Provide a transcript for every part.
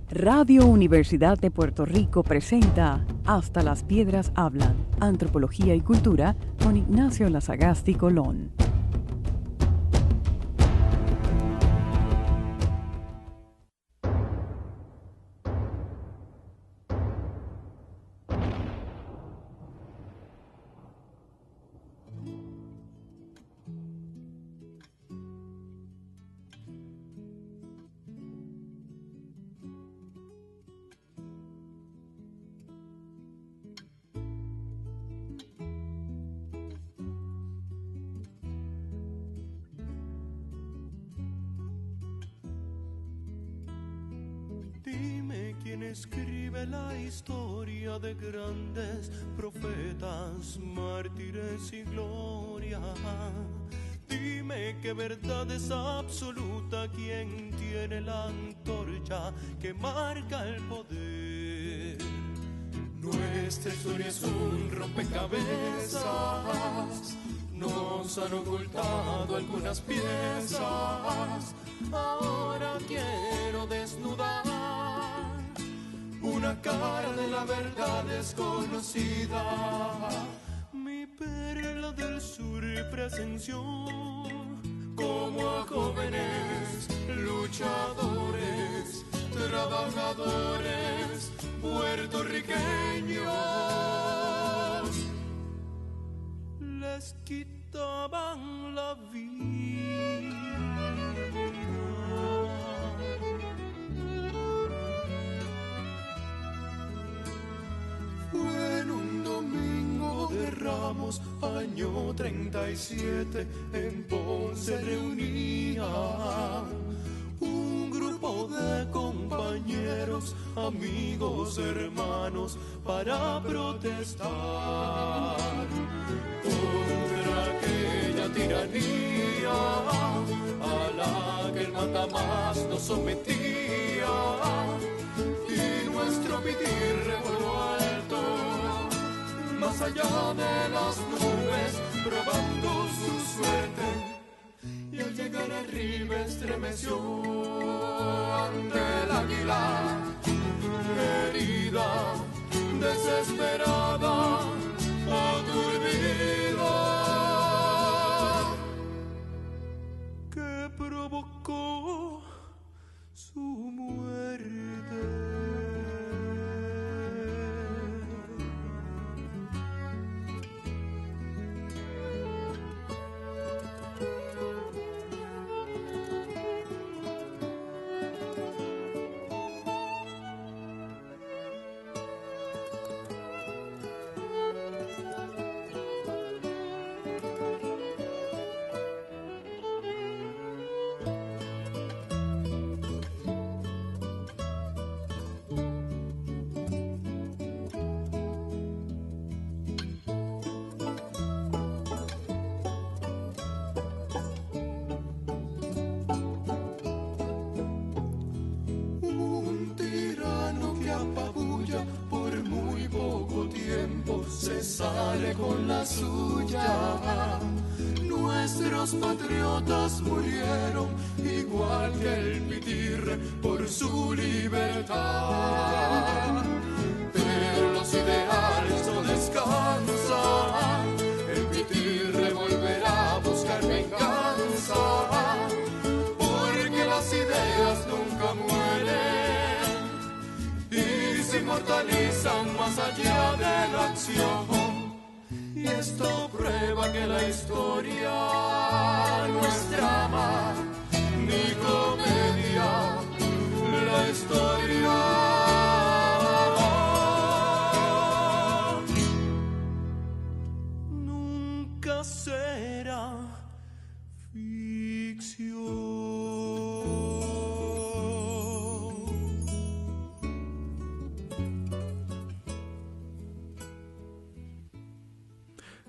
Radio Universidad de Puerto Rico presenta Hasta las Piedras Hablan, Antropología y Cultura con Ignacio Lazagasti Colón. Dime quién escribe la historia de grandes profetas, mártires y gloria. Dime qué verdad es absoluta, quién tiene la antorcha que marca el poder. Nuestra historia es un rompecabezas, nos han ocultado algunas piezas. Ahora quiero desnudar una cara de la verdad desconocida. Mi perla del sur presenció como a jóvenes luchadores, trabajadores puertorriqueños les quitaban la vida. Fue en un domingo de Ramos, año 37, en Ponce reunía un grupo de compañeros, amigos, hermanos, para protestar contra aquella tiranía a la que el mandamás nos sometía, y nuestro pitirre voló alto, más allá de las nubes, probando su suerte, y al llegar arriba estremeció ante el águila, herida, desesperada, aturdida, que provocó su muerte. Sale con la suya. Nuestros patriotas murieron igual que el pitirre por su libertad. Pero los ideales no descansan. El pitirre volverá a buscar venganza, porque las ideas nunca mueren y se inmortalizan más allá de la acción. Y esto prueba que la historia no es drama ni comedia. La historia nunca será ficción.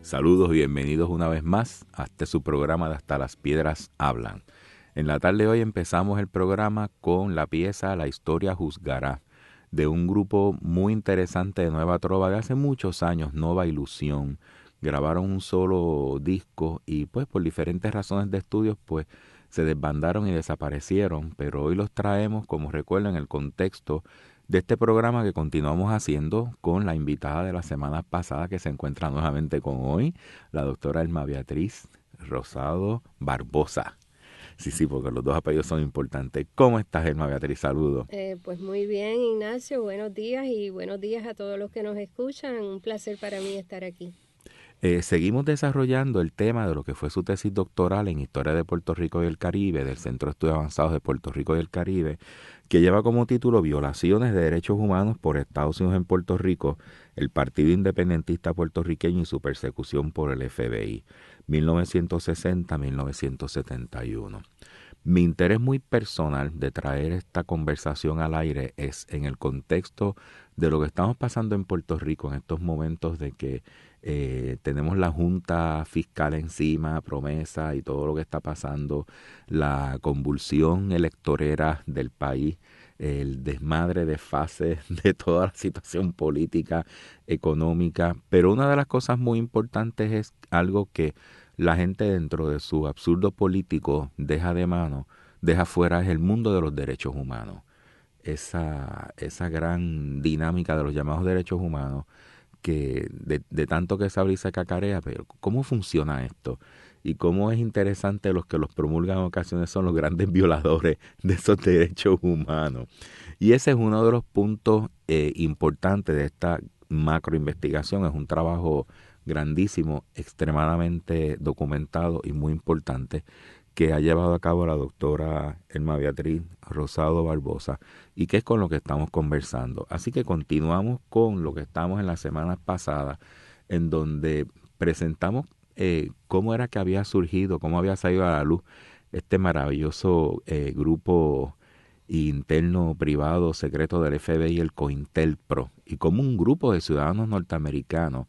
Saludos y bienvenidos una vez más a este su programa de Hasta las Piedras Hablan. En la tarde de hoy empezamos el programa con la pieza La Historia Juzgará, de un grupo muy interesante de Nueva Trova de hace muchos años, Nova Ilusión. Grabaron un solo disco y pues por diferentes razones de estudios pues se desbandaron y desaparecieron, pero hoy los traemos, como recuerdan, en el contexto de este programa que continuamos haciendo con la invitada de la semana pasada que se encuentra nuevamente con hoy, la doctora Elma Beatriz Rosado Barbosa. Sí, porque los dos apellidos son importantes. ¿Cómo estás, Elma Beatriz? Saludos. Pues muy bien, Ignacio. Buenos días y buenos días a todos los que nos escuchan. Un placer para mí estar aquí. Seguimos desarrollando el tema de lo que fue su tesis doctoral en Historia de Puerto Rico y el Caribe, del Centro de Estudios Avanzados de Puerto Rico y el Caribe, que lleva como título Violaciones de Derechos Humanos por Estados Unidos en Puerto Rico, el Partido Independentista Puertorriqueño y su persecución por el FBI, 1960-1971. Mi interés muy personal de traer esta conversación al aire es en el contexto de lo que estamos pasando en Puerto Rico en estos momentos de que tenemos la Junta Fiscal encima, promesa y todo lo que está pasando, la convulsión electorera del país, el desmadre de fases de toda la situación política, económica, pero una de las cosas muy importantes es algo que la gente dentro de su absurdo político deja de mano, deja fuera, es el mundo de los derechos humanos. Esa gran dinámica de los llamados derechos humanos, que de tanto que se habla y se cacarea, pero ¿cómo funciona esto? Y cómo es interesante los que los promulgan en ocasiones son los grandes violadores de esos derechos humanos. Y ese es uno de los puntos importantes de esta macroinvestigación. Es un trabajo grandísimo, extremadamente documentado y muy importante que ha llevado a cabo la doctora Elma Beatriz Rosado Barbosa y que es con lo que estamos conversando. Así que continuamos con lo que estamos en las semanas pasadas, en donde presentamos cómo era que había surgido, cómo había salido a la luz este maravilloso grupo interno privado secreto del FBI, el COINTELPRO, y cómo un grupo de ciudadanos norteamericanos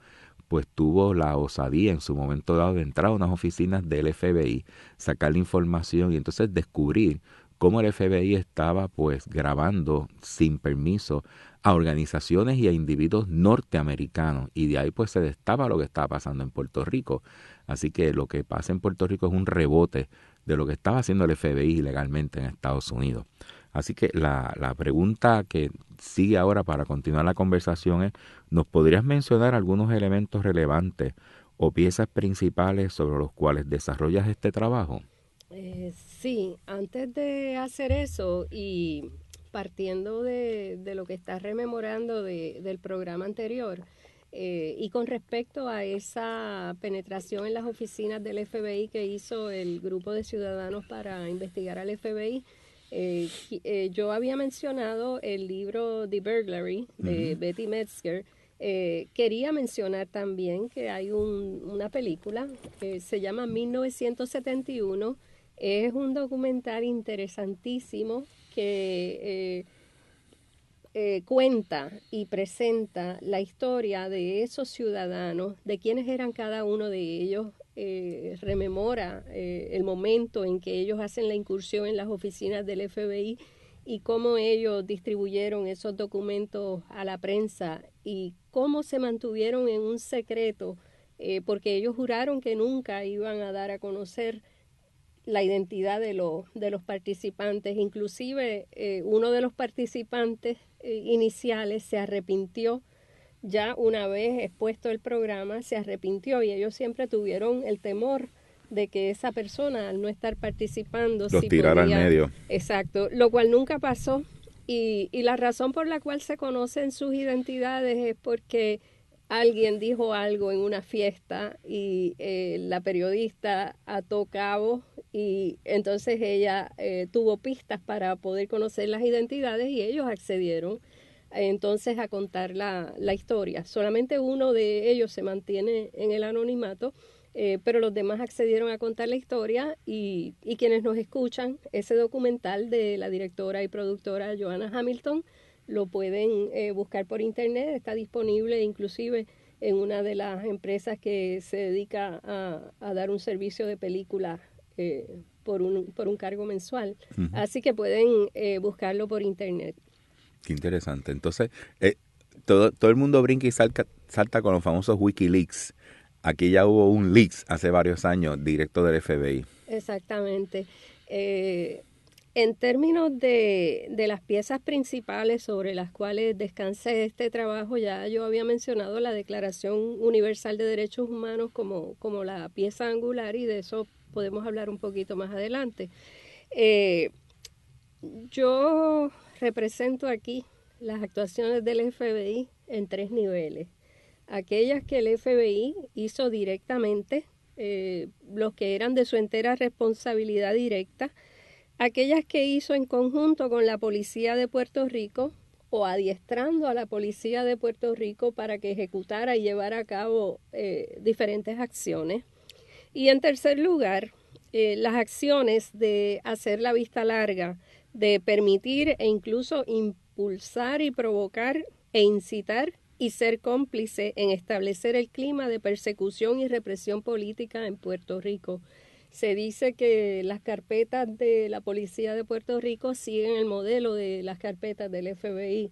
pues tuvo la osadía en su momento dado de entrar a unas oficinas del FBI, sacar la información y entonces descubrir cómo el FBI estaba pues grabando sin permiso a organizaciones y a individuos norteamericanos, y de ahí pues se destapa lo que estaba pasando en Puerto Rico. Así que lo que pasa en Puerto Rico es un rebote de lo que estaba haciendo el FBI ilegalmente en Estados Unidos. Así que la pregunta que sigue ahora para continuar la conversación es, ¿nos podrías mencionar algunos elementos relevantes o piezas principales sobre los cuales desarrollas este trabajo? Sí, antes de hacer eso y partiendo de lo que estás rememorando del programa anterior, y con respecto a esa penetración en las oficinas del FBI que hizo el grupo de ciudadanos para investigar al FBI, yo había mencionado el libro The Burglary de Betty Metzger. Quería mencionar también que hay una película que se llama 1971. Es un documental interesantísimo que cuenta y presenta la historia de esos ciudadanos, de quiénes eran cada uno de ellos, rememora el momento en que ellos hacen la incursión en las oficinas del FBI y cómo ellos distribuyeron esos documentos a la prensa y cómo se mantuvieron en un secreto, porque ellos juraron que nunca iban a dar a conocer la identidad de los participantes. Inclusive uno de los participantes iniciales se arrepintió. Ya una vez expuesto el programa, se arrepintió y ellos siempre tuvieron el temor de que esa persona, al no estar participando, los tirara al medio. Exacto, lo cual nunca pasó. Y la razón por la cual se conocen sus identidades es porque alguien dijo algo en una fiesta y la periodista ató cabos y entonces ella tuvo pistas para poder conocer las identidades y ellos accedieron entonces a contar la historia. Solamente uno de ellos se mantiene en el anonimato, pero los demás accedieron a contar la historia y quienes nos escuchan, ese documental de la directora y productora Joanna Hamilton, lo pueden buscar por internet, está disponible inclusive en una de las empresas que se dedica a dar un servicio de película por un cargo mensual. Uh-huh. Así que pueden buscarlo por internet. Qué interesante. Entonces, todo el mundo brinca y salta con los famosos Wikileaks. Aquí ya hubo un leaks hace varios años directo del FBI. Exactamente. En términos de las piezas principales sobre las cuales descansa este trabajo, ya yo había mencionado la Declaración Universal de Derechos Humanos como la pieza angular, y de eso podemos hablar un poquito más adelante. Yo represento aquí las actuaciones del FBI en 3 niveles. Aquellas que el FBI hizo directamente, los que eran de su entera responsabilidad directa, aquellas que hizo en conjunto con la Policía de Puerto Rico o adiestrando a la Policía de Puerto Rico para que ejecutara y llevara a cabo diferentes acciones. Y en tercer lugar, las acciones de hacer la vista larga, de permitir e incluso impulsar y provocar e incitar y ser cómplice en establecer el clima de persecución y represión política en Puerto Rico. Se dice que las carpetas de la Policía de Puerto Rico siguen el modelo de las carpetas del FBI.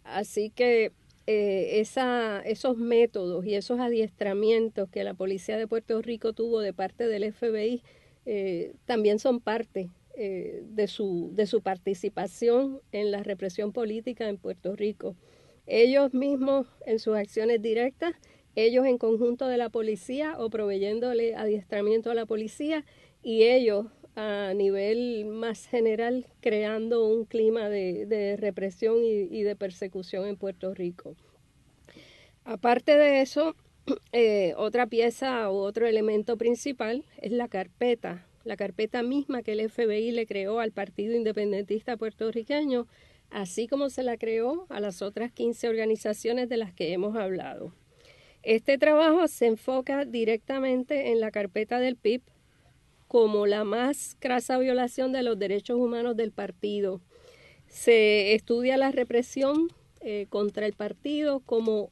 Así que esos métodos y esos adiestramientos que la Policía de Puerto Rico tuvo de parte del FBI también son parte de su participación en la represión política en Puerto Rico. Ellos mismos en sus acciones directas, ellos en conjunto de la policía o proveyéndole adiestramiento a la policía, y ellos a nivel más general creando un clima de represión y de persecución en Puerto Rico. Aparte de eso, otra pieza o otro elemento principal es la carpeta misma que el FBI le creó al Partido Independentista Puertorriqueño, así como se la creó a las otras 15 organizaciones de las que hemos hablado. Este trabajo se enfoca directamente en la carpeta del PIB como la más crasa violación de los derechos humanos del partido. Se estudia la represión contra el partido como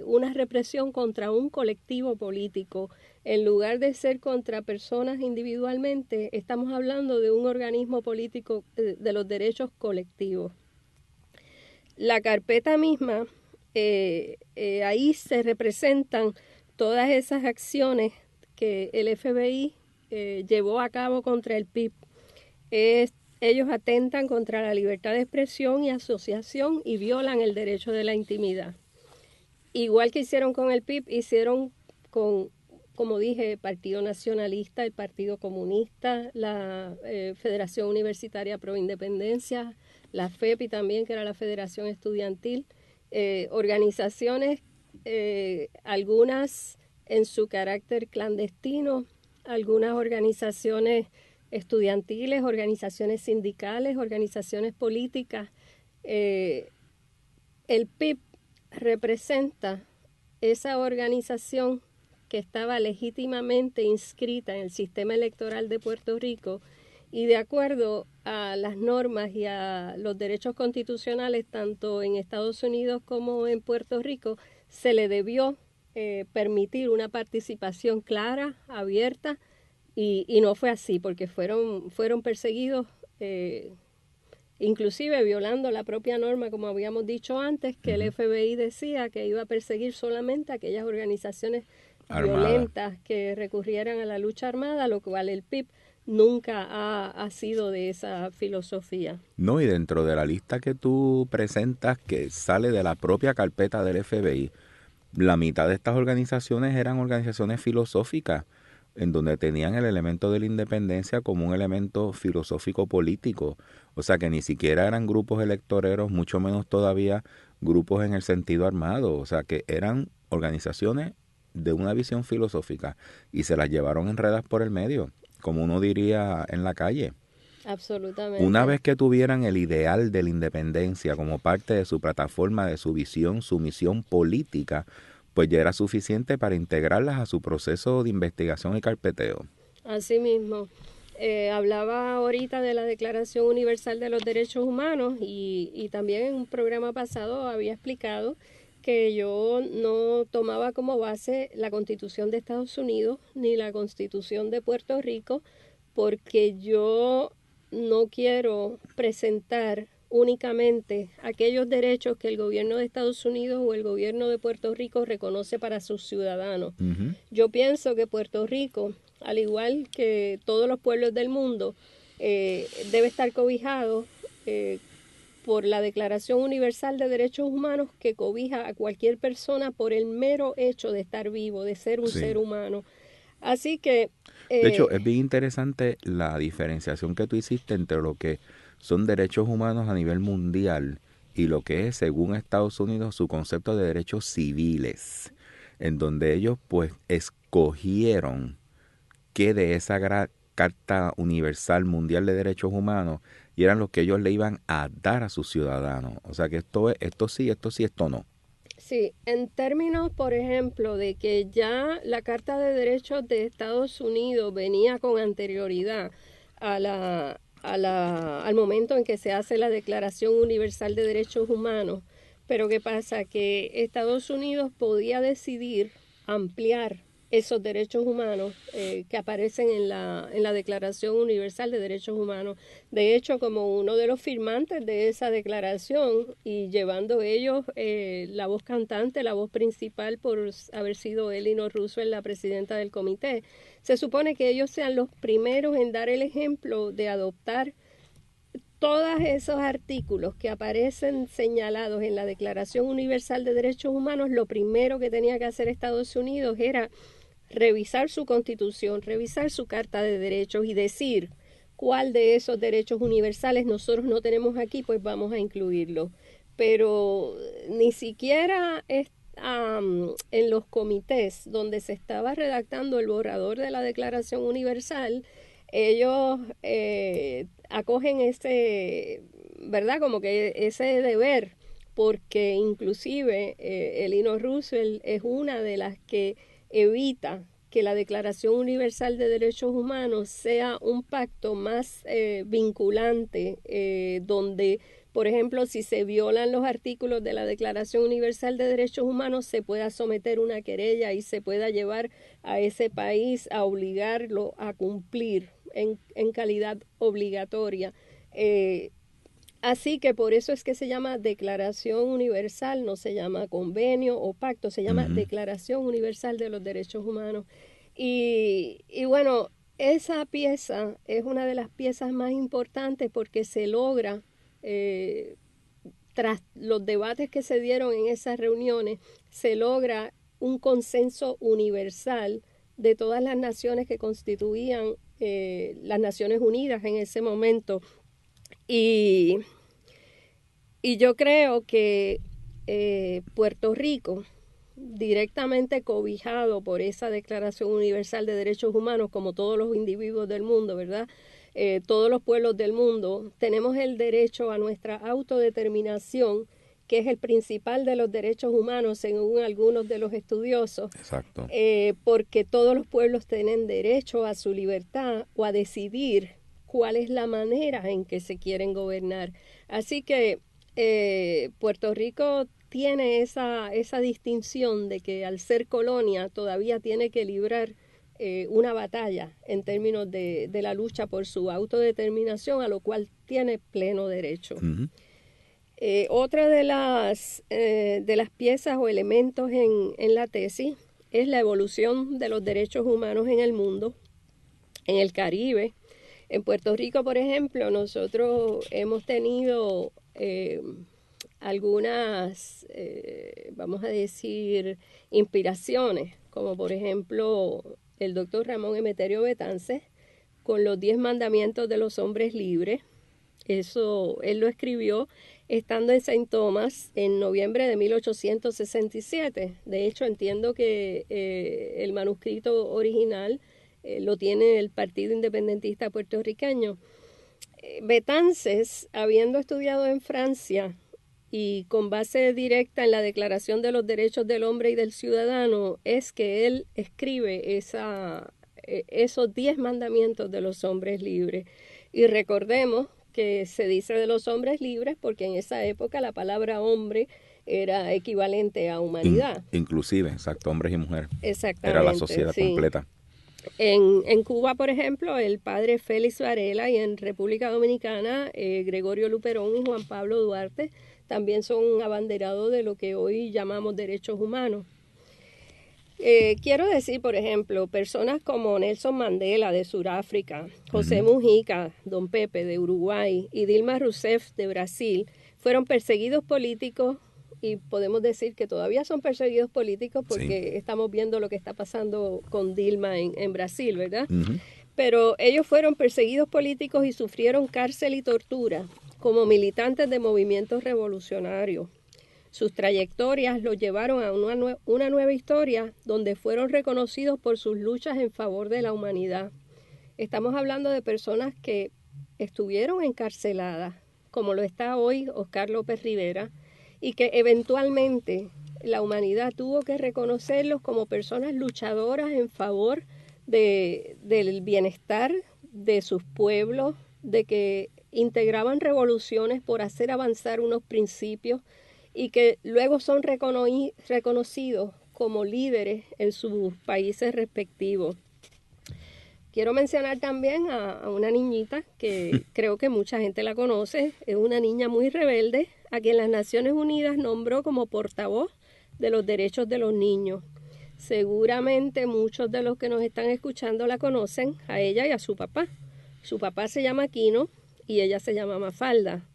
una represión contra un colectivo político. En lugar de ser contra personas individualmente, estamos hablando de un organismo político de los derechos colectivos. La carpeta misma, ahí se representan todas esas acciones que el FBI llevó a cabo contra el PIB. Ellos atentan contra la libertad de expresión y asociación y violan el derecho de la intimidad. Igual que hicieron con el PIB, hicieron con, como dije, el Partido Nacionalista, el Partido Comunista, la Federación Universitaria Pro Independencia, la FEPI también, que era la Federación Estudiantil, organizaciones, algunas en su carácter clandestino, algunas organizaciones estudiantiles, organizaciones sindicales, organizaciones políticas. El PIB representa esa organización que estaba legítimamente inscrita en el sistema electoral de Puerto Rico y de acuerdo a las normas y a los derechos constitucionales tanto en Estados Unidos como en Puerto Rico, se le debió permitir una participación clara, abierta, y no fue así porque fueron perseguidos, inclusive violando la propia norma, como habíamos dicho antes, que el FBI decía que iba a perseguir solamente a aquellas organizaciones violentas que recurrieran a la lucha armada, lo cual el PIB nunca ha sido de esa filosofía. No, y dentro de la lista que tú presentas, que sale de la propia carpeta del FBI, la mitad de estas organizaciones eran organizaciones filosóficas, en donde tenían el elemento de la independencia como un elemento filosófico político. O sea que ni siquiera eran grupos electoreros, mucho menos todavía grupos en el sentido armado. O sea que eran organizaciones de una visión filosófica y se las llevaron enredadas por el medio, como uno diría en la calle. Absolutamente. Una vez que tuvieran el ideal de la independencia como parte de su plataforma, de su visión, su misión política, pues ya era suficiente para integrarlas a su proceso de investigación y carpeteo. Así mismo. Hablaba ahorita de la Declaración Universal de los Derechos Humanos y también en un programa pasado había explicado que yo no tomaba como base la Constitución de Estados Unidos ni la Constitución de Puerto Rico, porque yo no quiero presentar únicamente aquellos derechos que el gobierno de Estados Unidos o el gobierno de Puerto Rico reconoce para sus ciudadanos. Yo pienso que Puerto Rico, al igual que todos los pueblos del mundo, debe estar cobijado por la Declaración Universal de Derechos Humanos, que cobija a cualquier persona por el mero hecho de estar vivo, de ser un ser humano. Así que... de hecho, es bien interesante la diferenciación que tú hiciste entre lo que son derechos humanos a nivel mundial y lo que es, según Estados Unidos, su concepto de derechos civiles, en donde ellos pues escogieron que de esa Carta Universal Mundial de Derechos Humanos y eran los que ellos le iban a dar a sus ciudadanos. O sea que esto sí, esto no. Sí, en términos, por ejemplo, de que ya la Carta de Derechos de Estados Unidos venía con anterioridad al momento en que se hace la Declaración Universal de Derechos Humanos, pero ¿qué pasa? Que Estados Unidos podía decidir ampliar esos derechos humanos que aparecen en la Declaración Universal de Derechos Humanos. De hecho, como uno de los firmantes de esa declaración y llevando ellos la voz cantante, la voz principal por haber sido Eleanor Roosevelt la presidenta del comité, se supone que ellos sean los primeros en dar el ejemplo de adoptar todos esos artículos que aparecen señalados en la Declaración Universal de Derechos Humanos. Lo primero que tenía que hacer Estados Unidos era revisar su Constitución, revisar su Carta de Derechos y decir cuál de esos derechos universales nosotros no tenemos aquí, pues vamos a incluirlo. Pero ni siquiera en los comités donde se estaba redactando el borrador de la Declaración Universal, ellos acogen ¿verdad? Como que ese deber, porque inclusive Eleanor Roosevelt es una de las que evita que la Declaración Universal de Derechos Humanos sea un pacto más vinculante, donde, por ejemplo, si se violan los artículos de la Declaración Universal de Derechos Humanos, se pueda someter una querella y se pueda llevar a ese país a obligarlo a cumplir en calidad obligatoria. Así que por eso es que se llama Declaración Universal, no se llama convenio o pacto, se llama Declaración Universal de los Derechos Humanos. Y bueno, esa pieza es una de las piezas más importantes porque se logra, tras los debates que se dieron en esas reuniones, se logra un consenso universal de todas las naciones que constituían las Naciones Unidas en ese momento. Y yo creo que Puerto Rico, directamente cobijado por esa Declaración Universal de Derechos Humanos, como todos los individuos del mundo, ¿verdad? Todos los pueblos del mundo, tenemos el derecho a nuestra autodeterminación, que es el principal de los derechos humanos, según algunos de los estudiosos. Exacto. Porque todos los pueblos tienen derecho a su libertad o a decidir cuál es la manera en que se quieren gobernar. Así que Puerto Rico tiene esa distinción de que al ser colonia todavía tiene que librar una batalla en términos de la lucha por su autodeterminación, a lo cual tiene pleno derecho. Uh-huh. Otra de las piezas o elementos en la tesis es la evolución de los derechos humanos en el mundo, en el Caribe. En Puerto Rico, por ejemplo, nosotros hemos tenido algunas, vamos a decir, inspiraciones, como por ejemplo el doctor Ramón Emeterio Betances, con los 10 mandamientos de los hombres libres. Eso él lo escribió estando en St. Thomas en noviembre de 1867. De hecho, entiendo que el manuscrito original lo tiene el Partido Independentista Puertorriqueño. Betances, habiendo estudiado en Francia y con base directa en la Declaración de los Derechos del Hombre y del Ciudadano, es que él escribe esos 10 mandamientos de los hombres libres. Y recordemos que se dice de los hombres libres porque en esa época la palabra hombre era equivalente a humanidad. Inclusive, exacto, hombres y mujeres. Exactamente. Era la sociedad completa. En Cuba, por ejemplo, el padre Félix Varela, y en República Dominicana, Gregorio Luperón y Juan Pablo Duarte también son abanderados de lo que hoy llamamos derechos humanos. Quiero decir, por ejemplo, personas como Nelson Mandela de Sudáfrica, José Mujica, Don Pepe de Uruguay y Dilma Rousseff de Brasil fueron perseguidos políticos y podemos decir que todavía son perseguidos políticos porque estamos viendo lo que está pasando con Dilma en Brasil, ¿verdad? Pero ellos fueron perseguidos políticos y sufrieron cárcel y tortura como militantes de movimientos revolucionarios. Sus trayectorias los llevaron a una nueva historia donde fueron reconocidos por sus luchas en favor de la humanidad. Estamos hablando de personas que estuvieron encarceladas, como lo está hoy Oscar López Rivera, y que eventualmente la humanidad tuvo que reconocerlos como personas luchadoras en favor del bienestar de sus pueblos, de que integraban revoluciones por hacer avanzar unos principios y que luego son reconocidos como líderes en sus países respectivos. Quiero mencionar también a una niñita que creo que mucha gente la conoce, es una niña muy rebelde, a quien las Naciones Unidas nombró como portavoz de los derechos de los niños. Seguramente muchos de los que nos están escuchando la conocen, a ella y a su papá. Su papá se llama Quino y ella se llama Mafalda.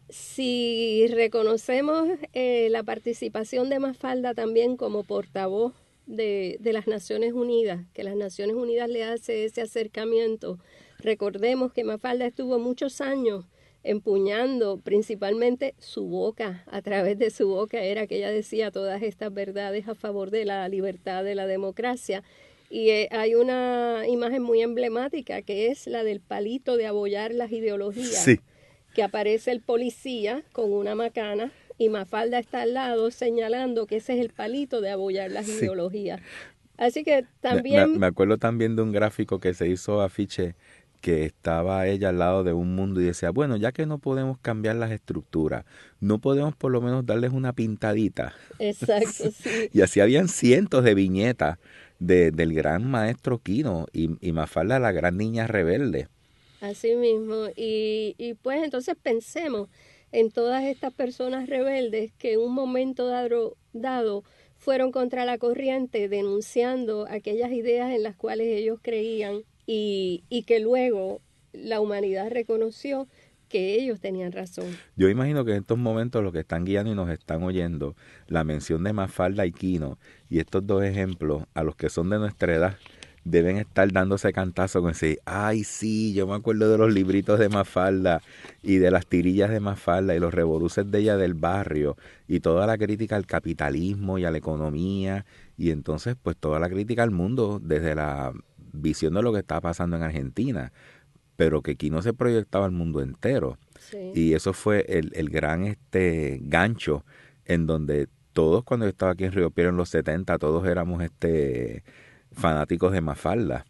Si reconocemos la participación de Mafalda también como portavoz de las Naciones Unidas, que las Naciones Unidas le hace ese acercamiento, recordemos que Mafalda estuvo muchos años empuñando principalmente su boca, a través de su boca era que ella decía todas estas verdades a favor de la libertad, de la democracia. Y hay una imagen muy emblemática que es la del palito de abollar las ideologías, que aparece el policía con una macana y Mafalda está al lado señalando que ese es el palito de abollar las ideologías. Así que también... Me acuerdo también de un gráfico que se hizo afiche que estaba ella al lado de un mundo y decía, bueno, ya que no podemos cambiar las estructuras, no podemos por lo menos darles una pintadita. Exacto, sí. Y así habían cientos de viñetas del gran maestro Quino y Mafalda, la gran niña rebelde. Así mismo. Y pues entonces pensemos en todas estas personas rebeldes que en un momento dado fueron contra la corriente denunciando aquellas ideas en las cuales ellos creían y que luego la humanidad reconoció que ellos tenían razón. Yo imagino que en estos momentos los que están guiando y nos están oyendo, la mención de Mafalda y Quino y estos dos ejemplos a los que son de nuestra edad deben estar dándose cantazo con decir, ay sí, yo me acuerdo de los libritos de Mafalda y de las tirillas de Mafalda y los revoluces de ella del barrio y toda la crítica al capitalismo y a la economía y entonces pues toda la crítica al mundo desde la visión de lo que está pasando en Argentina, pero que Quino se proyectaba al mundo entero. Sí. Y eso fue el gran gancho en donde todos, cuando yo estaba aquí en Río Piedras en los 70, todos éramos fanáticos de Mafalda.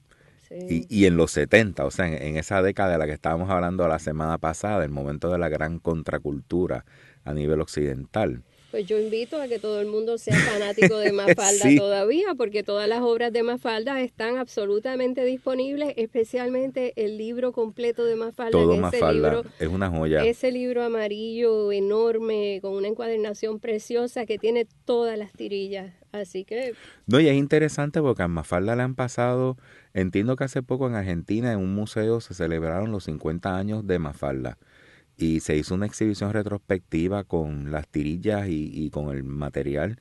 Sí. Y en los 70, o sea, en esa década de la que estábamos hablando la semana pasada, el momento de la gran contracultura a nivel occidental. Pues yo invito a que todo el mundo sea fanático de Mafalda Sí. todavía, porque todas las obras de Mafalda están absolutamente disponibles, especialmente el libro completo de Mafalda. Todo ese Mafalda libro, es una joya. ese libro amarillo enorme, con una encuadernación preciosa que tiene todas las tirillas. Así que... No, y es interesante porque a Mafalda le han pasado, entiendo que hace poco en Argentina en un museo se celebraron los 50 años de Mafalda. Y se hizo una exhibición retrospectiva con las tirillas y con el material.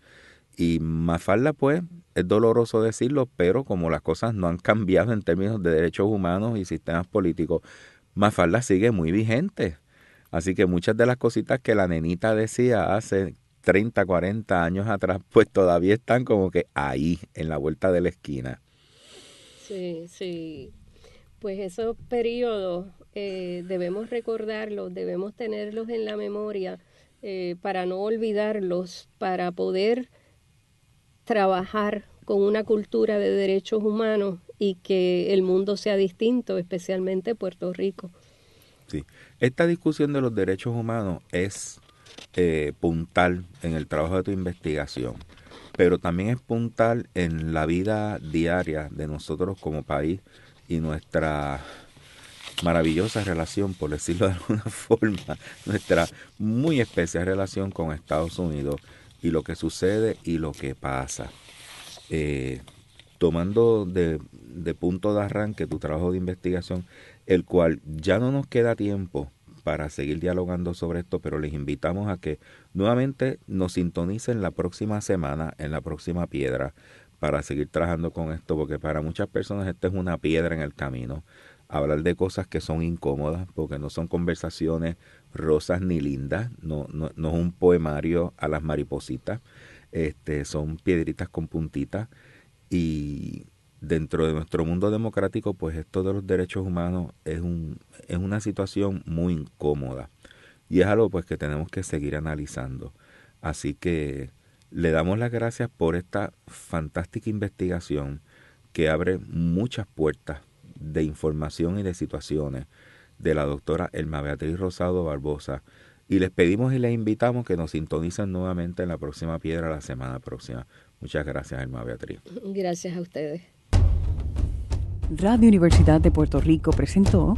Y Mafalda, pues, es doloroso decirlo, pero como las cosas no han cambiado en términos de derechos humanos y sistemas políticos, Mafalda sigue muy vigente. Así que muchas de las cositas que la nenita decía hace 30, 40 años atrás, pues todavía están como que ahí, en la vuelta de la esquina. Sí, sí. Pues esos periodos debemos recordarlos, debemos tenerlos en la memoria para no olvidarlos, para poder trabajar con una cultura de derechos humanos y que el mundo sea distinto, especialmente Puerto Rico. Sí. Esta discusión de los derechos humanos es puntal en el trabajo de tu investigación, pero también es puntal en la vida diaria de nosotros como país y nuestra maravillosa relación, por decirlo de alguna forma, nuestra muy especial relación con Estados Unidos y lo que sucede y lo que pasa. Tomando de punto de arranque tu trabajo de investigación, el cual ya no nos queda tiempo para seguir dialogando sobre esto, pero les invitamos a que nuevamente nos sintonicen la próxima semana, en la próxima piedra, para seguir trabajando con esto, porque para muchas personas esto es una piedra en el camino. Hablar de cosas que son incómodas, porque no son conversaciones rosas ni lindas, no es un poemario a las maripositas, son piedritas con puntitas, y dentro de nuestro mundo democrático, pues esto de los derechos humanos es una situación muy incómoda, y es algo pues que tenemos que seguir analizando. Así que le damos las gracias por esta fantástica investigación que abre muchas puertas de información y de situaciones de la doctora Elma Beatriz Rosado Barbosa, y les pedimos y les invitamos que nos sintonicen nuevamente en la próxima piedra la semana próxima. Muchas gracias, Elma Beatriz. Gracias a ustedes. Radio Universidad de Puerto Rico presentó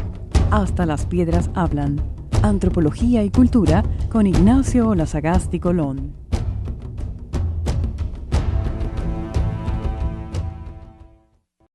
Hasta las Piedras Hablan, Antropología y Cultura con Ignacio Olazagasti Colón.